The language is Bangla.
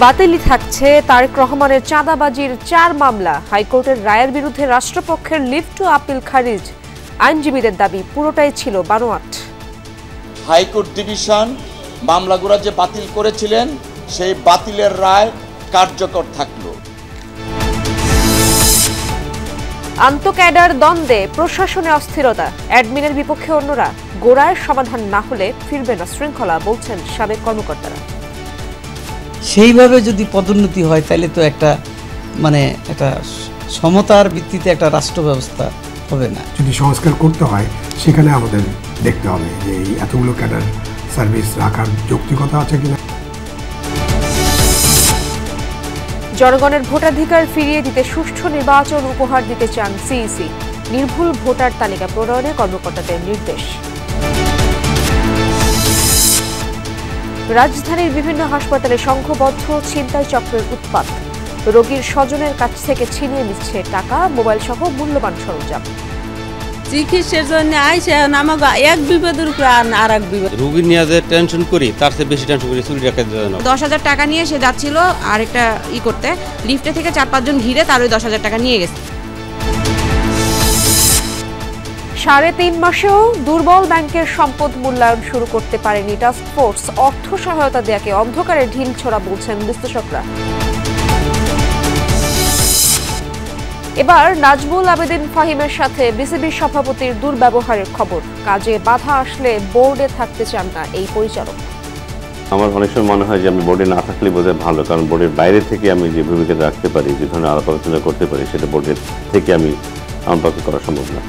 বাতিলই থাকছে তারেক রহমানের চাঁদাবাজির 4 মামলা। হাইকোর্টের রায়ের বিরুদ্ধে রাষ্ট্রপক্ষের লিভ টু আপিল খারিজ। আইনজীবীদের দাবি পুরোটাই ছিল বানোয়াট। হাইকোর্ট ডিভিশন মামলাগুলো যে বাতিল করেছিলেন সেই বাতিলের রায় কার্যকর থাকলো। আন্তঃক্যাডার দ্বন্দ্বে প্রশাসনে অস্থিরতা, অ্যাডমিনের বিপক্ষে অন্যরা। গোড়ায় সমাধান না হলে ফিরবে না শৃঙ্খলা, বলছেন সাবেক কর্মকর্তারা। সেইভাবে যদি পদোন্নতি হয় তাহলে তো একটা সমতার ভিত্তিতে একটা রাষ্ট্র ব্যবস্থা হবে না। যদি সংস্কার করতে হয় সেখানে আমাদের দেখতে হবে যে এই এতগুলো ক্যাডার সার্ভিস রাখার যৌক্তিকতা আছে কিনা। জনগণের ভোটাধিকার ফিরিয়ে দিতে সুষ্ঠু নির্বাচন উপহার দিতে চান সিইসি। নির্ভুল ভোটার তালিকা প্রণয়নে কর্মকর্তাদের নির্দেশ। রাজধানীর বিভিন্ন হাসপাতালে সংঘবদ্ধ ছিনতাই চক্রের উৎপাত। রোগীর স্বজনের কাছ থেকে ছিনিয়ে নিচ্ছে টাকা, মোবাইল সহ মূল্যবান সরঞ্জাম। চিকিৎসার জন্য আইসে আমাকে এক বিপদের উপর আর এক বিপদ। রোগী নিয়ে যে টেনশন করি তার চেয়ে বেশি টেনশন করি চুরি ডাকাতি জন্য। 10,000 টাকা নিয়ে সে যাচ্ছিল আরেকটা করতে, লিফটে থেকে 4-5 জন ঘিরে তার ওই 10,000 টাকা নিয়ে গেছে। 3.5 মাসেও দুর্বল ব্যাংকের সম্পদ মূল্যায়ন শুরু করতে পারেনি টাস্ক ফোর্স। অর্থ সহায়তা দেয়াকে অন্ধকারে ঢিল ছোড়া বলছেন বিশ্লেষকরা। এবার নাজমুল আবেদিন ফাহিমের সাথে বিসিবি সভাপতির দুর্ব্যবহারের খবর। কাজে বাধা আসলে বোর্ডে থাকতে চান না এই পরিচালক। আমার অনেক সময় মনে হয় যে আমি বোর্ডে না থাকলে বোধহয় ভালো, কারণ বোর্ডের বাইরে থেকে আমি যে ভূমিকা রাখতে পারি, যে ধরনের আলাপ আলোচনা করতে পারি, সেটা বোর্ডের থেকে আমার পক্ষে করা সম্ভব না।